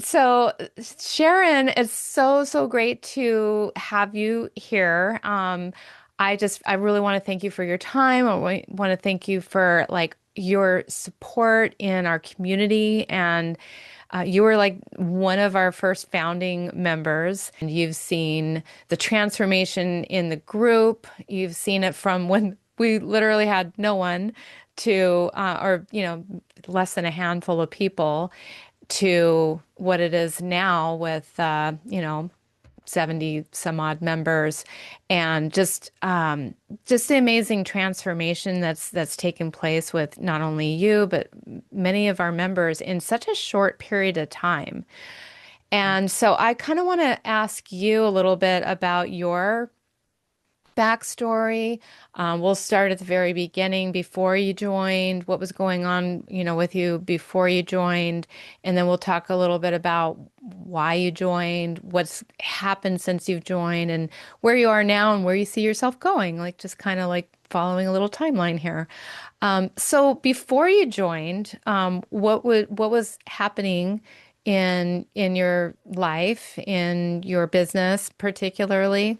So, Sharon, it's so great to have you here. I really want to thank you for your time. Want to thank you for like your support in our community, and you were like one of our first founding members. And you've seen the transformation in the group. You've seen it from when we literally had no one to, or less than a handful of people to what it is now with 70 some odd members and just the amazing transformation that's taken place with not only you but many of our members in such a short period of time. And so I kind of want to ask you a little bit about your backstory. We'll start at the very beginning before you joined, what was going on, with you before you joined, and then we'll talk a little bit about why you joined, what's happened since you've joined, and where you are now and where you see yourself going, like just kind of like following a little timeline here. So before you joined, what was happening in your life, in your business particularly?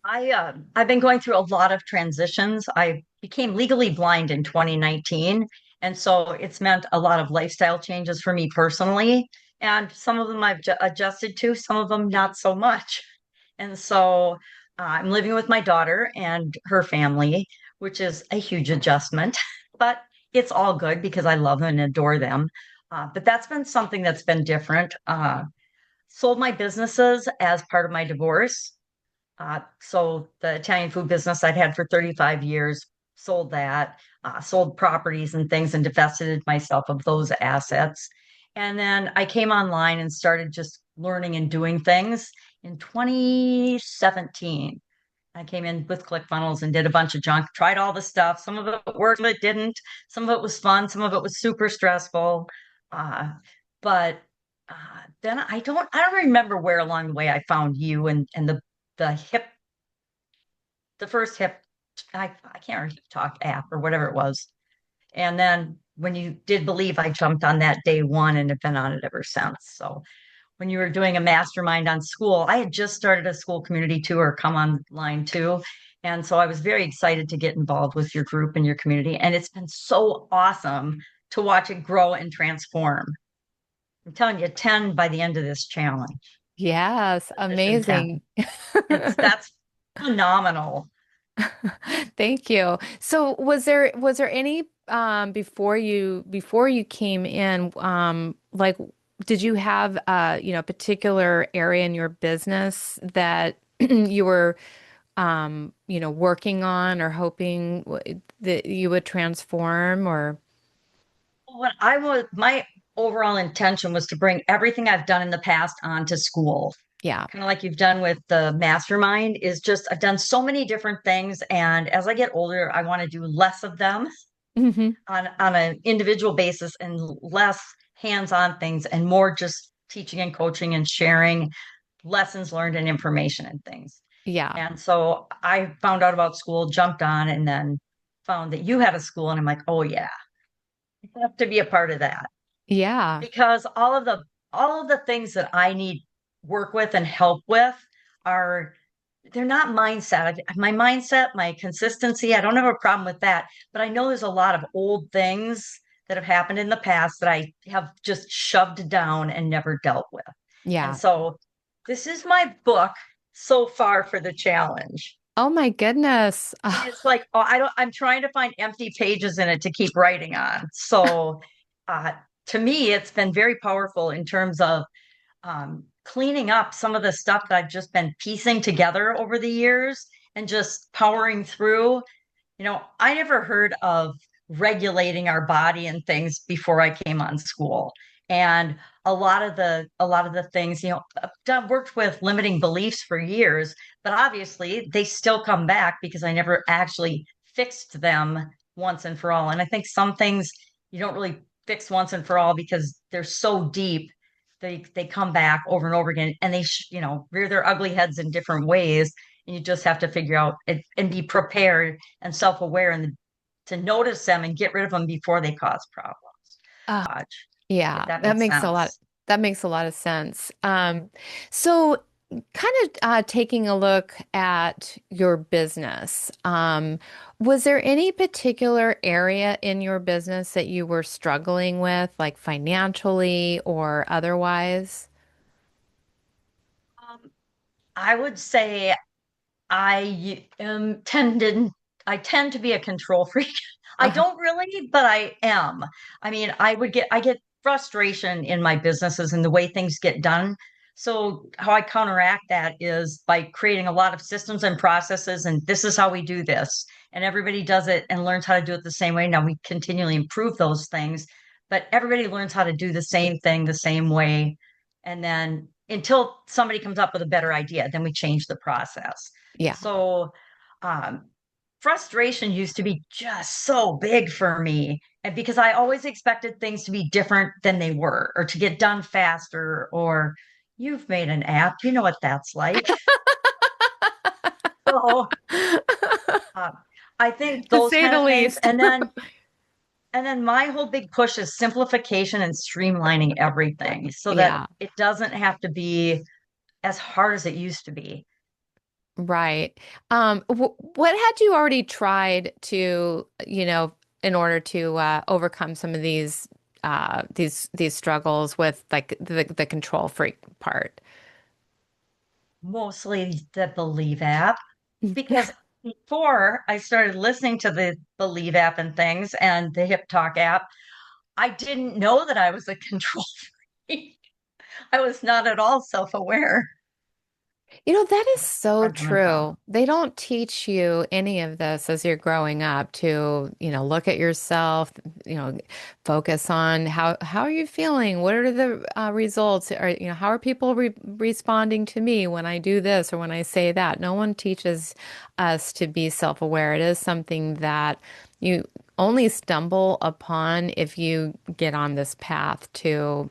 I've been going through a lot of transitions. I became legally blind in 2019, and so it's meant a lot of lifestyle changes for me personally. And some of them I've adjusted to, some of them not so much. And so I'm living with my daughter and her family, which is a huge adjustment, but it's all good because I love them and adore them. But that's been something that's been different. Sold my businesses as part of my divorce. So the Italian food business I'd had for 35 years, sold that, sold properties and things and divested myself of those assets. And then I came online and started just learning and doing things in 2017. I came in with ClickFunnels and did a bunch of junk, tried all the stuff. Some of it worked, some of it didn't. Some of it was fun, some of it was super stressful. Uh, but then I don't remember where along the way I found you and the hip the first hip I can't remember talk app or whatever it was. And then when you did believe, I jumped on that day one and have been on it ever since. So when you were doing a mastermind on school, I had just started a school community tour come online too. And so I was very excited to get involved with your group and your community. And it's been so awesome to watch it grow and transform. I'm telling you, 10 by the end of this challenge, Yes, position 10. amazing. That's phenomenal. Thank you. So was there any before you came in, like did you have particular area in your business that you were working on or hoping that you would transform or My overall intention was to bring everything I've done in the past onto school. yeah. Kind of like you've done with the mastermind, is just I've done so many different things. And as I get older, I want to do less of them Hmm. on an individual basis and less hands-on things and more just teaching and coaching and sharing lessons learned and information and things. Yeah. And so I found out about school, jumped on, and then found that you had a school, and I'm like, oh yeah, I have to be a part of that Yeah. because all of the things that I need work with and help with are they're not mindset. My mindset, my consistency, I don't have a problem with that, but I know there's a lot of old things that have happened in the past that I have just shoved down and never dealt with. And Yeah. so this is my book so far for the challenge. Oh my goodness. And it's like, oh, I'm trying to find empty pages in it to keep writing on. So uh, to me, it's been very powerful in terms of cleaning up some of the stuff that I've just been piecing together over the years and just powering through. I never heard of regulating our body and things before I came on school. And a lot of the things, I've worked with limiting beliefs for years, but obviously they still come back because I never actually fixed them once and for all. And I think some things you don't really fix once and for all because they're so deep. They come back over and over again and they rear their ugly heads in different ways, and you just have to figure out it and be prepared and self-aware and to notice them and get rid of them before they cause problems. Ah, if Yeah, that makes sense. that makes a lot of sense. So kind of taking a look at your business, was there any particular area in your business that you were struggling with, like financially or otherwise? Um, I would say I am tended I tend to be a control freak. I Uh, don't really, but I am. I mean, I get frustration in my businesses and the way things get done. So how I counteract that is by creating a lot of systems and processes, and this is how we do this. And everybody does it and learns how to do it the same way. Now we continually improve those things, but everybody learns how to do the same thing the same way. And then until somebody comes up with a better idea, then we change the process. yeah. So, um, frustration used to be just so big for me. And because I always expected things to be different than they were, or to get done faster, or you've made an app, you know what that's like. So, uh, I think To those say kind the of things. least. And then my whole big push is simplification and streamlining everything so that Yeah. it doesn't have to be as hard as it used to be. Right. W what had you already tried to, in order to overcome some of these struggles with like the control freak part? Mostly the Believe app, because before I started listening to the Believe app and things and the Hip Talk app, I didn't know that I was a control freak. I was not at all self-aware. That is so Judgmental. true. They don't teach you any of this as you're growing up to, look at yourself, you know, focus on how are you feeling? What are the results? Or, how are people responding to me when I do this or when I say that? No one teaches us to be self-aware. It is something that you only stumble upon if you get on this path to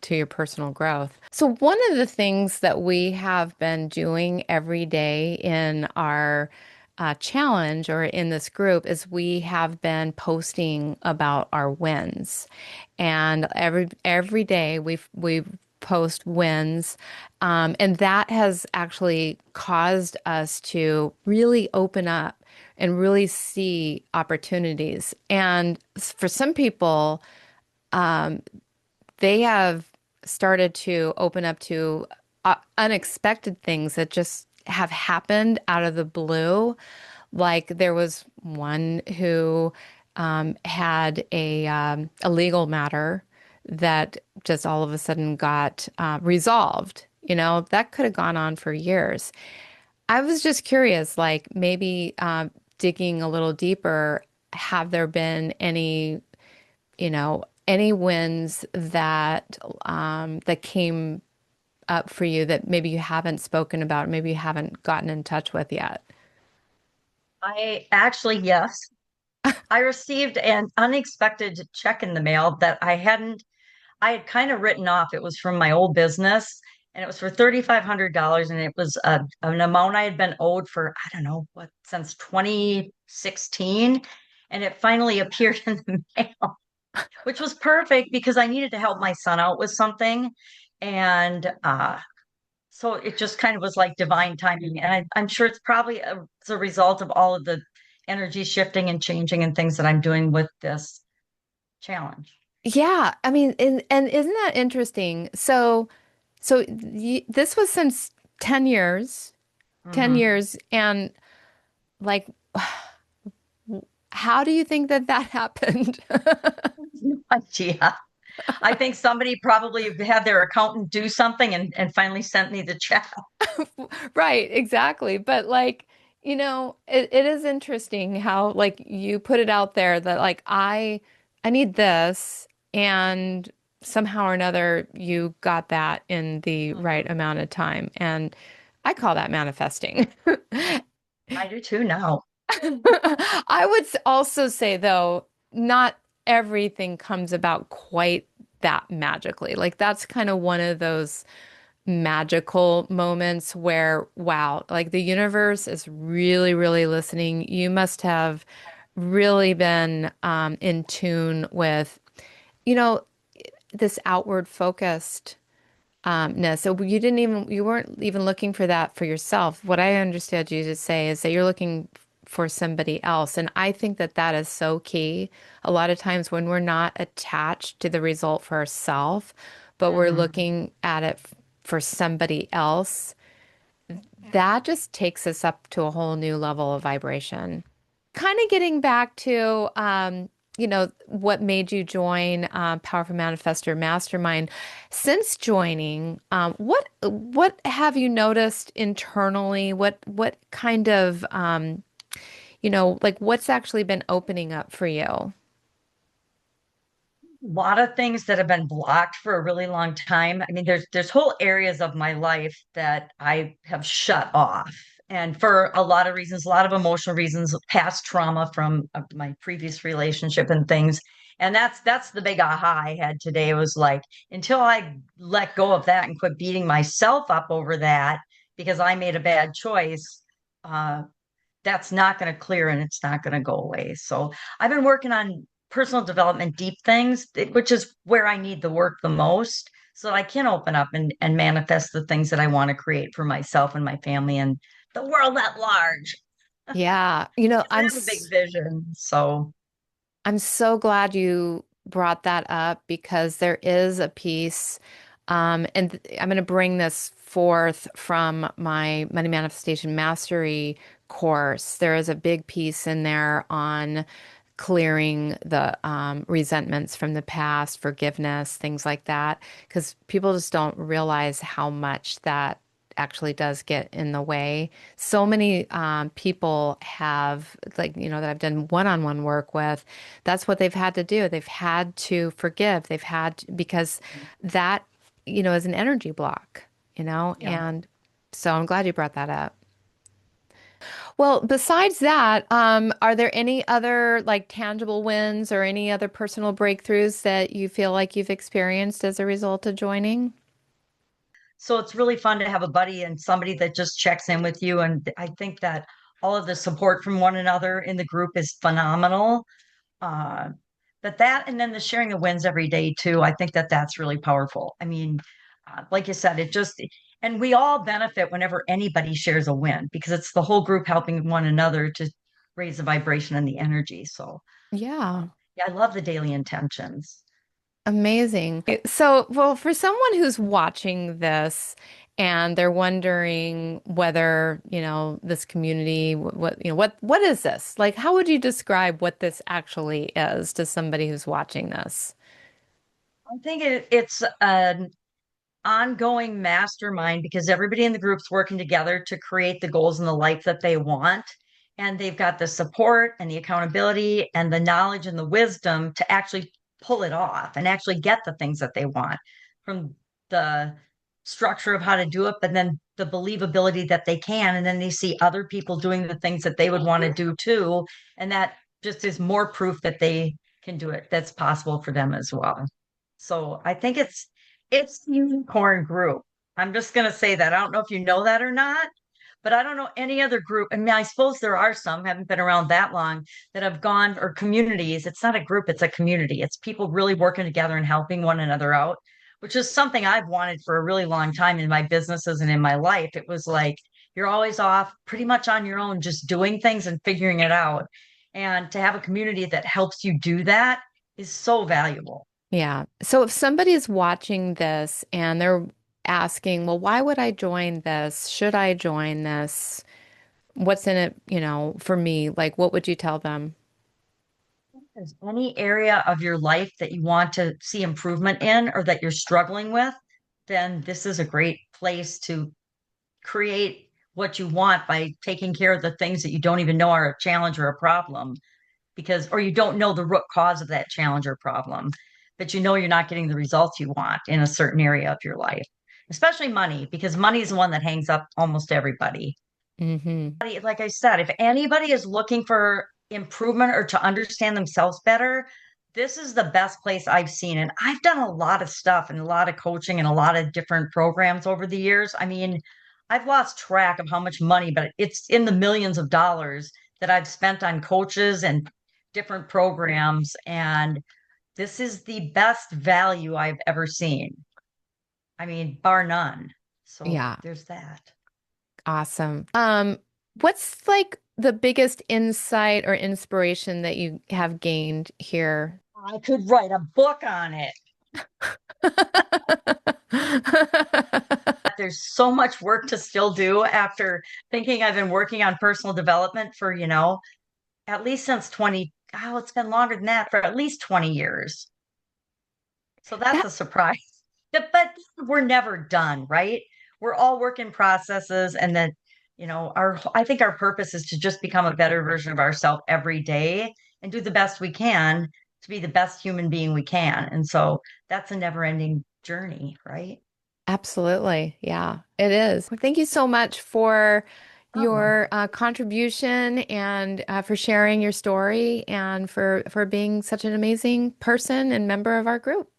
your personal growth. So one of the things that we have been doing every day in our challenge or in this group is we have been posting about our wins, and every day we post wins, and that has actually caused us to really open up and really see opportunities. And for some people, they have started to open up to unexpected things that just have happened out of the blue. Like there was one who had a legal matter that just all of a sudden got resolved. That could have gone on for years. I was just curious, like maybe digging a little deeper, have there been any wins that came up for you that maybe you haven't spoken about, maybe you haven't gotten in touch with yet? I actually, yes, I received an unexpected check in the mail that I had kind of written off. It was from my old business and it was for $3,500. And it was an amount I had been owed for, I don't know what, since 2016. And it finally appeared in the mail, which was perfect because I needed to help my son out with something. And so it just kind of was like divine timing. And I'm sure it's probably as a result of all of the energy shifting and changing and things that I'm doing with this challenge. Yeah, I mean, and isn't that interesting? So this was since 10 years, 10 Hmm. years, and like, how do you think that happened? Yeah. I think somebody probably had their accountant do something and finally sent me the check. Right, exactly. But like, it is interesting how like you put it out there that like I need this, and somehow or another you got that in the right Mhm. amount of time. And I call that manifesting. I do too now. I would also say though, not everything comes about quite that magically. Like that's kind of one of those magical moments where, wow, like the universe is really, really listening. You must have really been in tune with, you know, this outward focused ness. So you weren't even looking for that for yourself. What I understood you to say is that you're looking for somebody else. And I think that that is so key. A lot of times when we're not attached to the result for ourselves, but we're Mhm. looking at it for somebody else, that just takes us up to a whole new level of vibration. Kind of getting back to, what made you join Powerful Manifestor Mastermind. Since joining, what have you noticed internally? What kind of, like what's actually been opening up for you? Lot of things that have been blocked for a really long time. I mean, there's whole areas of my life that I have shut off. And for a lot of reasons, a lot of emotional reasons, past trauma from my previous relationship and things. And that's the big aha I had today was like, until I let go of that and quit beating myself up over that because I made a bad choice, uh, that's not going to clear and it's not going to go away. So I've been working on personal development, deep things, which is where I need the work the most, so that I can open up and manifest the things that I want to create for myself and my family and the world at large. Yeah, Because I have a big vision. So I'm so glad you brought that up because there is a piece, I'm going to bring this forth from my Money Manifestation Mastery course. There is a big piece in there on clearing the resentments from the past, forgiveness, things like that, because people just don't realize how much that actually does get in the way. So many people have, like, that I've done one-on-one work with, that's what they've had to do. They've had to forgive. Because that, is an energy block, yeah. and so I'm glad you brought that up. Well, besides that, are there any other like tangible wins or any other personal breakthroughs that you feel like you've experienced as a result of joining? So it's really fun to have a buddy and somebody that just checks in with you. And I think that all of the support from one another in the group is phenomenal. Uh, but that, and then the sharing the wins every day too, I think that that's really powerful. I mean, like you said, and we all benefit whenever anybody shares a win because it's the whole group helping one another to raise the vibration and the energy. So, Yeah. yeah, I love the daily intentions. Amazing. So, well, for someone who's watching this and they're wondering whether, this community, what is this? Like, how would you describe what this actually is to somebody who's watching this? I think it's an ongoing mastermind because everybody in the group's working together to create the goals and the life that they want. And they've got the support and the accountability and the knowledge and the wisdom to actually pull it off and actually get the things that they want from the structure of how to do it, but then the believability that they can. And then they see other people doing the things that they would want to do too. And that just is more proof that they can do it. That's possible for them as well. So I think it's the unicorn group. I'm just going to say that. I don't know if you know that or not, but I don't know any other group. I mean, I suppose there are some, haven't been around that long, that have gone, or communities. It's not a group, it's a community. It's people really working together and helping one another out, which is something I've wanted for a really long time in my businesses and in my life. It was like you're always off pretty much on your own, just doing things and figuring it out. And to have a community that helps you do that is so valuable. Yeah. So if somebody is watching this and they're asking, well, why would I join this? Should I join this? What's in it, for me? Like, what would you tell them? There's any area of your life that you want to see improvement in or that you're struggling with, then this is a great place to create what you want by taking care of the things that you don't even know are a challenge or a problem because, or you don't know the root cause of that challenge or problem, but you know you're not getting the results you want in a certain area of your life, especially money, because money is the one that hangs up almost everybody. Hmm. Like I said, if anybody is looking for improvement or to understand themselves better, this is the best place I've seen. And I've done a lot of stuff and a lot of coaching and a lot of different programs over the years. I mean, I've lost track of how much money, but it's in the millions of dollars that I've spent on coaches and different programs. And this is the best value I've ever seen. I mean, bar none. So Yeah, there's that. awesome. What's like the biggest insight or inspiration that you have gained here? I could write a book on it. There's so much work to still do after thinking I've been working on personal development for, at least since 20, oh, it's been longer than that, for at least 20 years. So that's That a surprise. But we're never done, right? We're all work in processes, and that, I think our purpose is to just become a better version of ourselves every day and do the best we can to be the best human being we can. And so that's a never-ending journey, right? Absolutely. Yeah, it is. Well, thank you so much for Problem. your contribution and for sharing your story and for being such an amazing person and member of our group.